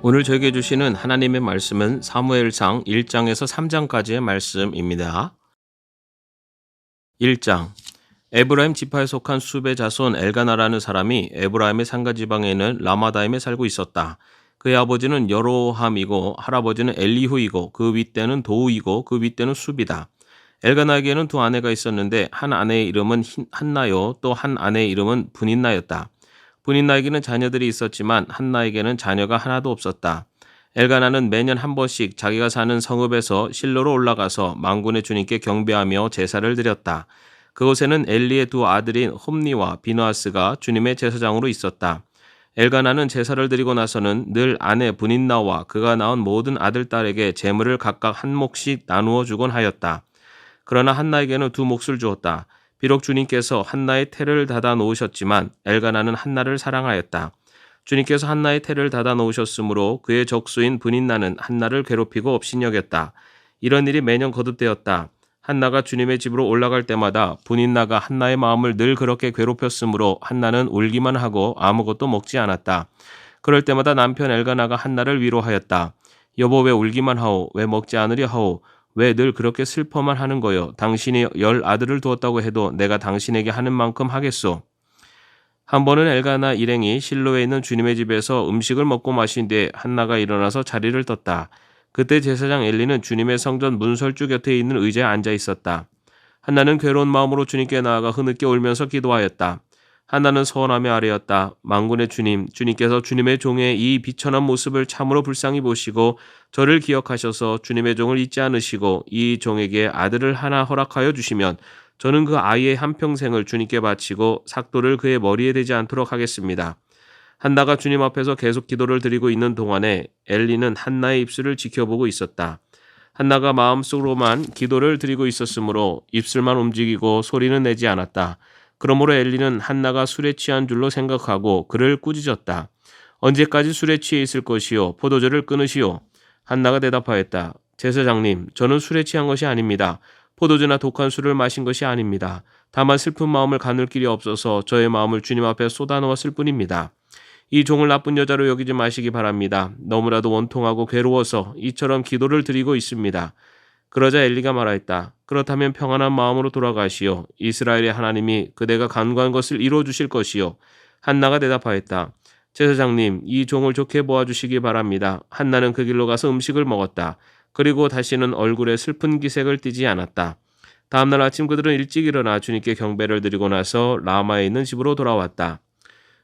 오늘 저에게 주시는 하나님의 말씀은 사무엘상 1장에서 3장까지의 말씀입니다. 1장. 에브라임 지파에 속한 수베 자손 엘가나라는 사람이 에브라임의 산가 지방에 있는 라마다임에 살고 있었다. 그의 아버지는 여로함이고 할아버지는 엘리후이고 그 윗대는 도우이고 그 윗대는 수비다. 엘가나에게는 두 아내가 있었는데 한 아내의 이름은 한나요, 또 한 아내의 이름은 분인나였다. 분인나에게는 자녀들이 있었지만 한나에게는 자녀가 하나도 없었다. 엘가나는 매년 한 번씩 자기가 사는 성읍에서 실로로 올라가서 만군의 주님께 경배하며 제사를 드렸다. 그곳에는 엘리의 두 아들인 홈니와 비느하스가 주님의 제사장으로 있었다. 엘가나는 제사를 드리고 나서는 늘 아내 분인나와 그가 낳은 모든 아들, 딸에게 제물을 각각 한 몫씩 나누어 주곤 하였다. 그러나 한나에게는 두 몫을 주었다. 비록 주님께서 한나의 태를 닫아 놓으셨지만 엘가나는 한나를 사랑하였다. 주님께서 한나의 태를 닫아 놓으셨으므로 그의 적수인 분인나는 한나를 괴롭히고 업신여겼다. 이런 일이 매년 거듭되었다. 한나가 주님의 집으로 올라갈 때마다 분인나가 한나의 마음을 늘 그렇게 괴롭혔으므로 한나는 울기만 하고 아무것도 먹지 않았다. 그럴 때마다 남편 엘가나가 한나를 위로하였다. 여보, 왜 울기만 하오? 왜 먹지 않으려 하오? 왜 늘 그렇게 슬퍼만 하는 거요? 당신이 10 아들을 두었다고 해도 내가 당신에게 하는 만큼 하겠소. 한 번은 엘가나 일행이 실로에 있는 주님의 집에서 음식을 먹고 마신 뒤에 한나가 일어나서 자리를 떴다. 그때 제사장 엘리는 주님의 성전 문설주 곁에 있는 의자에 앉아 있었다. 한나는 괴로운 마음으로 주님께 나아가 흐느껴 울면서 기도하였다. 한나는 서원하며 아뢰었다. 만군의 주님, 주님께서 주님의 종의 이 비천한 모습을 참으로 불쌍히 보시고 저를 기억하셔서 주님의 종을 잊지 않으시고 이 종에게 아들을 하나 허락하여 주시면 저는 그 아이의 한평생을 주님께 바치고 삭도를 그의 머리에 대지 않도록 하겠습니다. 한나가 주님 앞에서 계속 기도를 드리고 있는 동안에 엘리는 한나의 입술을 지켜보고 있었다. 한나가 마음속으로만 기도를 드리고 있었으므로 입술만 움직이고 소리는 내지 않았다. 그러므로 엘리는 한나가 술에 취한 줄로 생각하고 그를 꾸짖었다. 언제까지 술에 취해 있을 것이요? 포도주를 끊으시오. 한나가 대답하였다. 제사장님, 저는 술에 취한 것이 아닙니다. 포도주나 독한 술을 마신 것이 아닙니다. 다만 슬픈 마음을 가눌 길이 없어서 저의 마음을 주님 앞에 쏟아놓았을 뿐입니다. 이 종을 나쁜 여자로 여기지 마시기 바랍니다. 너무나도 원통하고 괴로워서 이처럼 기도를 드리고 있습니다. 그러자 엘리가 말하였다. 그렇다면 평안한 마음으로 돌아가시오. 이스라엘의 하나님이 그대가 간구한 것을 이루어주실 것이요. 한나가 대답하였다. 제사장님, 이 종을 좋게 보아주시기 바랍니다. 한나는 그 길로 가서 음식을 먹었다. 그리고 다시는 얼굴에 슬픈 기색을 띠지 않았다. 다음날 아침 그들은 일찍 일어나 주님께 경배를 드리고 나서 라마에 있는 집으로 돌아왔다.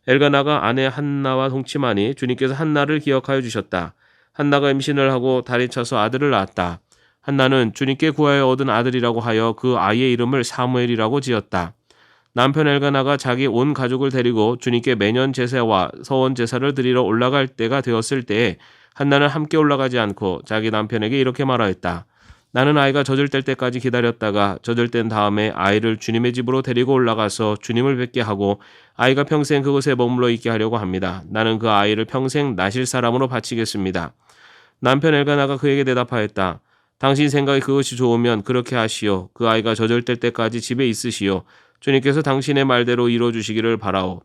엘가나가 아내 한나와 동침하니 주님께서 한나를 기억하여 주셨다. 한나가 임신을 하고 달이 차서 아들을 낳았다. 한나는 주님께 구하여 얻은 아들이라고 하여 그 아이의 이름을 사무엘이라고 지었다. 남편 엘가나가 자기 온 가족을 데리고 주님께 매년 제사와 서원 제사를 드리러 올라갈 때가 되었을 때에 한나는 함께 올라가지 않고 자기 남편에게 이렇게 말하였다. 나는 아이가 젖을 때까지 기다렸다가 젖을 땐 다음에 아이를 주님의 집으로 데리고 올라가서 주님을 뵙게 하고 아이가 평생 그곳에 머물러 있게 하려고 합니다. 나는 그 아이를 평생 나실 사람으로 바치겠습니다. 남편 엘가나가 그에게 대답하였다. 당신 생각이 그것이 좋으면 그렇게 하시오. 그 아이가 젖을 때까지 집에 있으시오. 주님께서 당신의 말대로 이루어주시기를 바라오.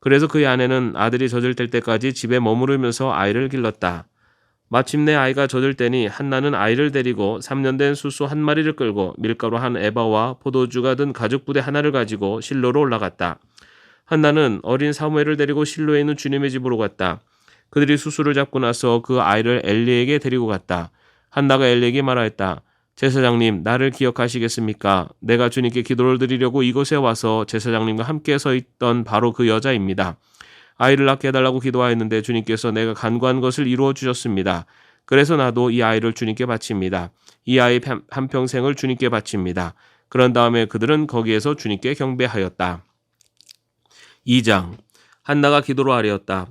그래서 그의 아내는 아들이 젖을 때까지 집에 머무르면서 아이를 길렀다. 마침내 아이가 젖을 때니 한나는 아이를 데리고 3년 된 수소 한 마리를 끌고 밀가루 한 에바와 포도주가 든 가죽 부대 하나를 가지고 실로로 올라갔다. 한나는 어린 사무엘을 데리고 실로에 있는 주님의 집으로 갔다. 그들이 수수를 잡고 나서 그 아이를 엘리에게 데리고 갔다. 한나가 엘리에게 말하였다. 제사장님, 나를 기억하시겠습니까? 내가 주님께 기도를 드리려고 이곳에 와서 제사장님과 함께 서 있던 바로 그 여자입니다. 아이를 낳게 해달라고 기도하였는데 주님께서 내가 간구한 것을 이루어 주셨습니다. 그래서 나도 이 아이를 주님께 바칩니다. 이 아이 한평생을 주님께 바칩니다. 그런 다음에 그들은 거기에서 주님께 경배하였다. 2장. 한나가 기도로 아뢰었다.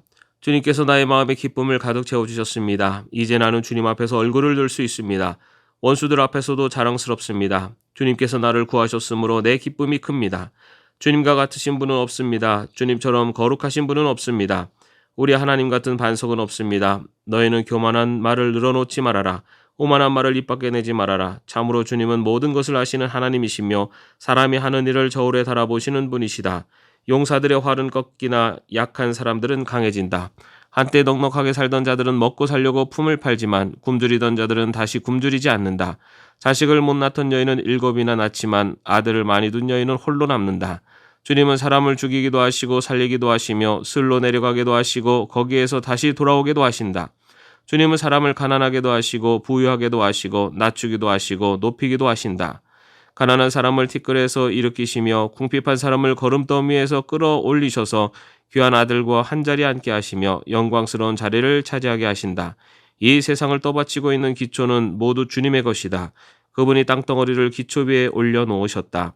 주님께서 나의 마음에 기쁨을 가득 채워주셨습니다. 이제 나는 주님 앞에서 얼굴을 들 수 있습니다. 원수들 앞에서도 자랑스럽습니다. 주님께서 나를 구하셨으므로 내 기쁨이 큽니다. 주님과 같으신 분은 없습니다. 주님처럼 거룩하신 분은 없습니다. 우리 하나님 같은 반석은 없습니다. 너희는 교만한 말을 늘어놓지 말아라. 오만한 말을 입 밖에 내지 말아라. 참으로 주님은 모든 것을 아시는 하나님이시며 사람이 하는 일을 저울에 달아보시는 분이시다. 용사들의 활은 꺾이나 약한 사람들은 강해진다. 한때 넉넉하게 살던 자들은 먹고 살려고 품을 팔지만 굶주리던 자들은 다시 굶주리지 않는다. 자식을 못 낳던 여인은 7이나 낳지만 아들을 많이 둔 여인은 홀로 남는다. 주님은 사람을 죽이기도 하시고 살리기도 하시며 슬로 내려가게도 하시고 거기에서 다시 돌아오게도 하신다. 주님은 사람을 가난하게도 하시고 부유하게도 하시고 낮추기도 하시고 높이기도 하신다. 가난한 사람을 티끌에서 일으키시며 궁핍한 사람을 거름더미에서 끌어올리셔서 귀한 아들과 한자리에 앉게 하시며 영광스러운 자리를 차지하게 하신다. 이 세상을 떠받치고 있는 기초는 모두 주님의 것이다. 그분이 땅덩어리를 기초 위에 올려놓으셨다.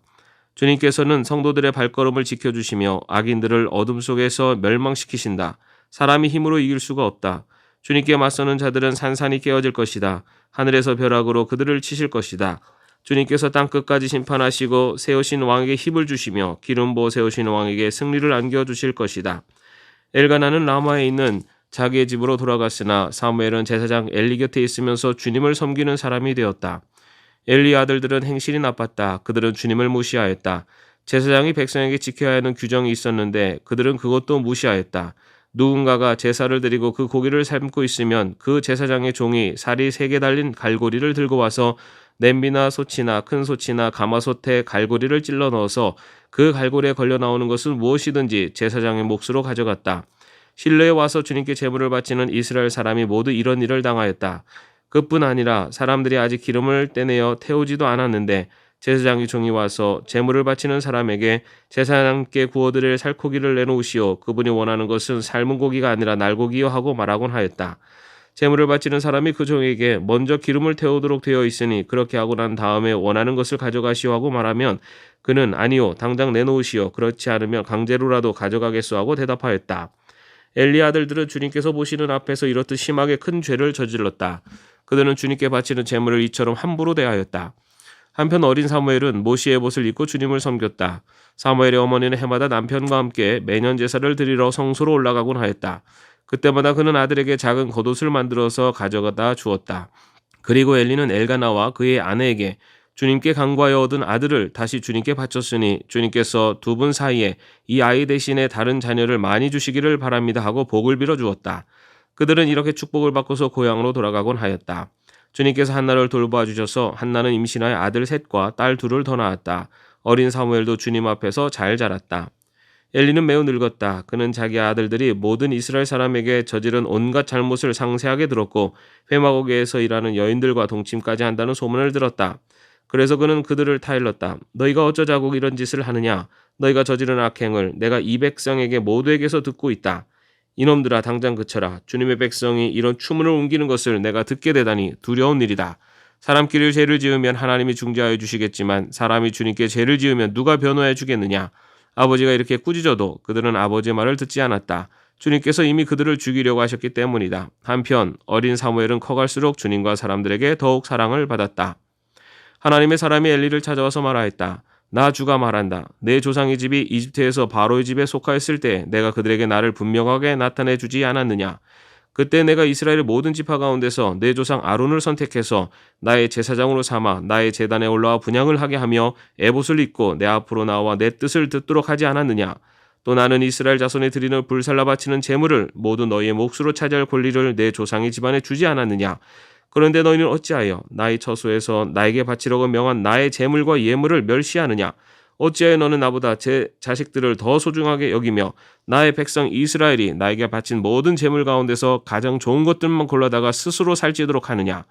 주님께서는 성도들의 발걸음을 지켜주시며 악인들을 어둠 속에서 멸망시키신다. 사람이 힘으로 이길 수가 없다. 주님께 맞서는 자들은 산산이 깨어질 것이다. 하늘에서 벼락으로 그들을 치실 것이다. 주님께서 땅끝까지 심판하시고 세우신 왕에게 힘을 주시며 기름 부어 세우신 왕에게 승리를 안겨주실 것이다. 엘가나는 라마에 있는 자기의 집으로 돌아갔으나 사무엘은 제사장 엘리 곁에 있으면서 주님을 섬기는 사람이 되었다. 엘리의 아들들은 행실이 나빴다. 그들은 주님을 무시하였다. 제사장이 백성에게 지켜야 하는 규정이 있었는데 그들은 그것도 무시하였다. 누군가가 제사를 드리고 그 고기를 삶고 있으면 그 제사장의 종이 살이 3개 달린 갈고리를 들고 와서 냄비나 솥이나 큰 솥이나 가마솥에 갈고리를 찔러 넣어서 그 갈고리에 걸려 나오는 것은 무엇이든지 제사장의 몫으로 가져갔다. 실로에 와서 주님께 제물을 바치는 이스라엘 사람이 모두 이런 일을 당하였다. 그뿐 아니라 사람들이 아직 기름을 떼내어 태우지도 않았는데 제사장의 종이 와서 제물을 바치는 사람에게 제사장께 구워드릴 살코기를 내놓으시오. 그분이 원하는 것은 삶은 고기가 아니라 날고기요 하고 말하곤 하였다. 제물을 바치는 사람이 그 종에게 먼저 기름을 태우도록 되어 있으니 그렇게 하고 난 다음에 원하는 것을 가져가시오 하고 말하면 그는 아니요 당장 내놓으시오. 그렇지 않으면 강제로라도 가져가겠소 하고 대답하였다. 엘리 아들들은 주님께서 보시는 앞에서 이렇듯 심하게 큰 죄를 저질렀다. 그들은 주님께 바치는 제물을 이처럼 함부로 대하였다. 한편 어린 사무엘은 모시의 옷을 입고 주님을 섬겼다. 사무엘의 어머니는 해마다 남편과 함께 매년 제사를 드리러 성소로 올라가곤 하였다. 그때마다 그는 아들에게 작은 겉옷을 만들어서 가져가다 주었다. 그리고 엘리는 엘가나와 그의 아내에게 주님께 간구하여 얻은 아들을 다시 주님께 바쳤으니 주님께서 두 분 사이에 이 아이 대신에 다른 자녀를 많이 주시기를 바랍니다 하고 복을 빌어 주었다. 그들은 이렇게 축복을 받고서 고향으로 돌아가곤 하였다. 주님께서 한나를 돌보아 주셔서 한나는 임신하여 아들 3과 딸 2을 더 낳았다. 어린 사무엘도 주님 앞에서 잘 자랐다. 엘리는 매우 늙었다. 그는 자기 아들들이 모든 이스라엘 사람에게 저지른 온갖 잘못을 상세하게 들었고 회막옥에서 일하는 여인들과 동침까지 한다는 소문을 들었다. 그래서 그는 그들을 타일렀다. 너희가 어쩌자고 이런 짓을 하느냐? 너희가 저지른 악행을 내가 이 백성에게 모두에게서 듣고 있다. 이놈들아 당장 그쳐라. 주님의 백성이 이런 추문을 옮기는 것을 내가 듣게 되다니 두려운 일이다. 사람끼리 죄를 지으면 하나님이 중재하여 주시겠지만 사람이 주님께 죄를 지으면 누가 변호해 주겠느냐? 아버지가 이렇게 꾸짖어도 그들은 아버지의 말을 듣지 않았다. 주님께서 이미 그들을 죽이려고 하셨기 때문이다. 한편 어린 사무엘은 커갈수록 주님과 사람들에게 더욱 사랑을 받았다. 하나님의 사람이 엘리를 찾아와서 말하였다. 나 주가 말한다. 내 조상의 집이 이집트에서 바로의 집에 속하였을 때 내가 그들에게 나를 분명하게 나타내 주지 않았느냐. 그때 내가 이스라엘의 모든 지파 가운데서 내 조상 아론을 선택해서 나의 제사장으로 삼아 나의 제단에 올라와 분향을 하게 하며 에봇을 입고 내 앞으로 나와 내 뜻을 듣도록 하지 않았느냐. 또 나는 이스라엘 자손에 드리는 불살라 바치는 제물을 모두 너희의 몫으로 차지할 권리를 내 조상의 집안에 주지 않았느냐. 그런데 너희는 어찌하여 나의 처소에서 나에게 바치려고 명한 나의 제물과 예물을 멸시하느냐. 어찌하여 너는 나보다 제 자식들을 더 소중하게 여기며 나의 백성 이스라엘이 나에게 바친 모든 제물 가운데서 가장 좋은 것들만 골라다가 스스로 살찌도록 하느냐.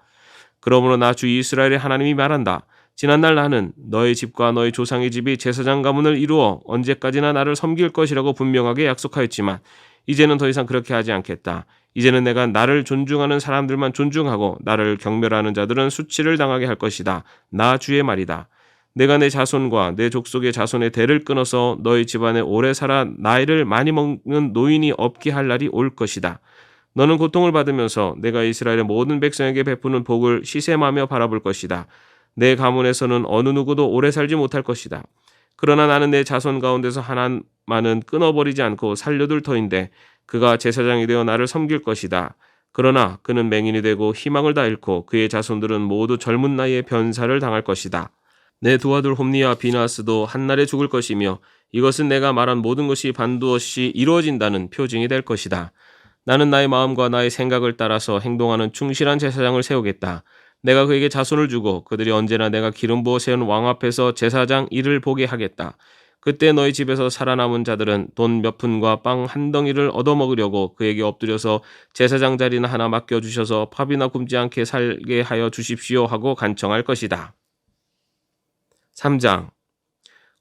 그러므로 나 주 이스라엘의 하나님이 말한다. 지난날 나는 너의 집과 너의 조상의 집이 제사장 가문을 이루어 언제까지나 나를 섬길 것이라고 분명하게 약속하였지만 이제는 더 이상 그렇게 하지 않겠다. 이제는 내가 나를 존중하는 사람들만 존중하고 나를 경멸하는 자들은 수치를 당하게 할 것이다. 나 주의 말이다. 내가 내 자손과 내 족속의 자손의 대를 끊어서 너희 집안에 오래 살아 나이를 많이 먹는 노인이 없게 할 날이 올 것이다. 너는 고통을 받으면서 내가 이스라엘의 모든 백성에게 베푸는 복을 시샘하며 바라볼 것이다. 내 가문에서는 어느 누구도 오래 살지 못할 것이다. 그러나 나는 내 자손 가운데서 하나만은 끊어버리지 않고 살려둘 터인데 그가 제사장이 되어 나를 섬길 것이다. 그러나 그는 맹인이 되고 희망을 다 잃고 그의 자손들은 모두 젊은 나이에 변사를 당할 것이다. 내 두 아들 홈니와 비나스도 한날에 죽을 것이며 이것은 내가 말한 모든 것이 반드시 이루어진다는 표징이 될 것이다. 나는 나의 마음과 나의 생각을 따라서 행동하는 충실한 제사장을 세우겠다. 내가 그에게 자손을 주고 그들이 언제나 내가 기름 부어 세운 왕 앞에서 제사장 일을 보게 하겠다. 그때 너희 집에서 살아남은 자들은 돈 몇 푼과 빵 한 덩이를 얻어먹으려고 그에게 엎드려서 제사장 자리나 하나 맡겨주셔서 밥이나 굶지 않게 살게 하여 주십시오 하고 간청할 것이다. 3장.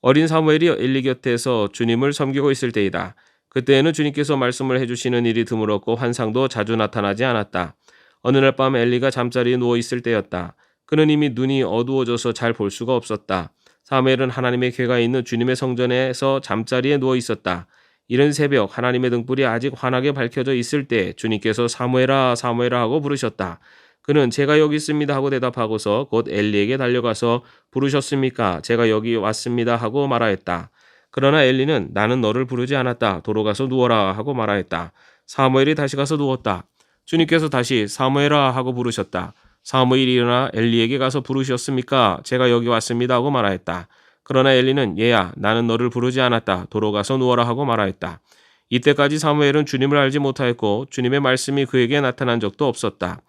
어린 사무엘이 엘리 곁에서 주님을 섬기고 있을 때이다. 그때에는 주님께서 말씀을 해주시는 일이 드물었고 환상도 자주 나타나지 않았다. 어느 날 밤 엘리가 잠자리에 누워 있을 때였다. 그는 이미 눈이 어두워져서 잘 볼 수가 없었다. 사무엘은 하나님의 궤가 있는 주님의 성전에서 잠자리에 누워 있었다. 이른 새벽 하나님의 등불이 아직 환하게 밝혀져 있을 때 주님께서 사무엘아 사무엘아 하고 부르셨다. 그는 제가 여기 있습니다 하고 대답하고서 곧 엘리에게 달려가서 부르셨습니까? 제가 여기 왔습니다 하고 말하였다. 그러나 엘리는 나는 너를 부르지 않았다. 도로 가서 누워라 하고 말하였다. 사무엘이 다시 가서 누웠다. 주님께서 다시 사무엘아 하고 부르셨다. 사무엘이 일어나 엘리에게 가서 부르셨습니까? 제가 여기 왔습니다 하고 말하였다. 그러나 엘리는 얘야 나는 너를 부르지 않았다. 도로 가서 누워라 하고 말하였다. 이때까지 사무엘은 주님을 알지 못하였고 주님의 말씀이 그에게 나타난 적도 없었다.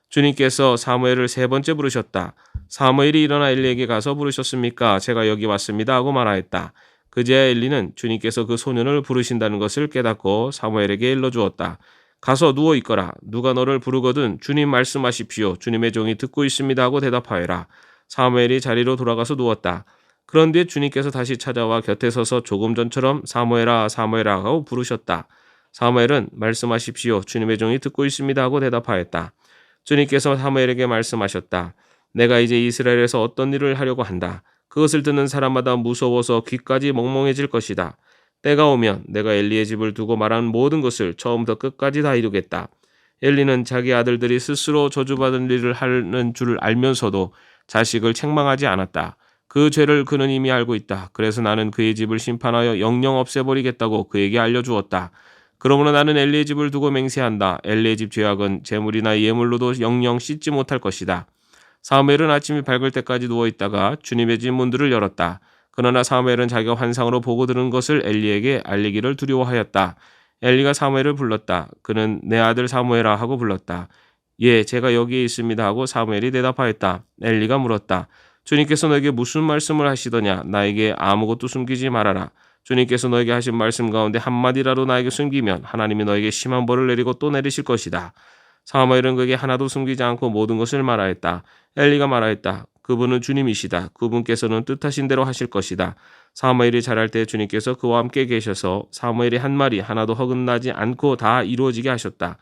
주님께서 사무엘을 3번째 부르셨다. 사무엘이 일어나 엘리에게 가서 부르셨습니까? 제가 여기 왔습니다 하고 말하였다. 그제야 엘리는 주님께서 그 소년을 부르신다는 것을 깨닫고 사무엘에게 일러주었다. 가서 누워 있거라. 누가 너를 부르거든 주님 말씀하십시오. 주님의 종이 듣고 있습니다 하고 대답하여라. 사무엘이 자리로 돌아가서 누웠다. 그런데 주님께서 다시 찾아와 곁에 서서 조금 전처럼 사무엘아 사무엘아 하고 부르셨다. 사무엘은 말씀하십시오. 주님의 종이 듣고 있습니다 하고 대답하였다. 주님께서 사무엘에게 말씀하셨다. 내가 이제 이스라엘에서 어떤 일을 하려고 한다. 그것을 듣는 사람마다 무서워서 귀까지 멍멍해질 것이다. 때가 오면 내가 엘리의 집을 두고 말한 모든 것을 처음부터 끝까지 다 이루겠다. 엘리는 자기 아들들이 스스로 저주받은 일을 하는 줄 알면서도 자식을 책망하지 않았다. 그 죄를 그는 이미 알고 있다. 그래서 나는 그의 집을 심판하여 영영 없애버리겠다고 그에게 알려주었다. 그러므로 나는 엘리의 집을 두고 맹세한다. 엘리의 집 죄악은 재물이나 예물로도 영영 씻지 못할 것이다. 사무엘은 아침이 밝을 때까지 누워있다가 주님의 집 문들을 열었다. 그러나 사무엘은 자기가 환상으로 보고 들은 것을 엘리에게 알리기를 두려워하였다. 엘리가 사무엘을 불렀다. 그는 내 아들 사무엘아 하고 불렀다. 예, 제가 여기에 있습니다 하고 사무엘이 대답하였다. 엘리가 물었다. 주님께서 너에게 무슨 말씀을 하시더냐? 나에게 아무것도 숨기지 말아라. 주님께서 너에게 하신 말씀 가운데 한마디라도 나에게 숨기면 하나님이 너에게 심한 벌을 내리고 또 내리실 것이다. 사무엘은 그에게 하나도 숨기지 않고 모든 것을 말하였다. 엘리가 말하였다. 그분은 주님이시다. 그분께서는 뜻하신 대로 하실 것이다. 사무엘이 자랄 때 주님께서 그와 함께 계셔서 사무엘의 한 말이 하나도 허근나지 않고 다 이루어지게 하셨다.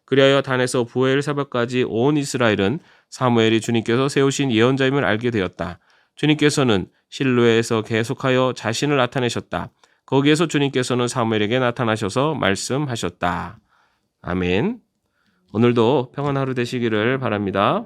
그리하여 단에서 부엘사벽까지 온 이스라엘은 사무엘이 주님께서 세우신 예언자임을 알게 되었다. 주님께서는 실로에서 계속하여 자신을 나타내셨다. 거기에서 주님께서는 사무엘에게 나타나셔서 말씀하셨다. 아멘. 오늘도 평안한 하루 되시기를 바랍니다.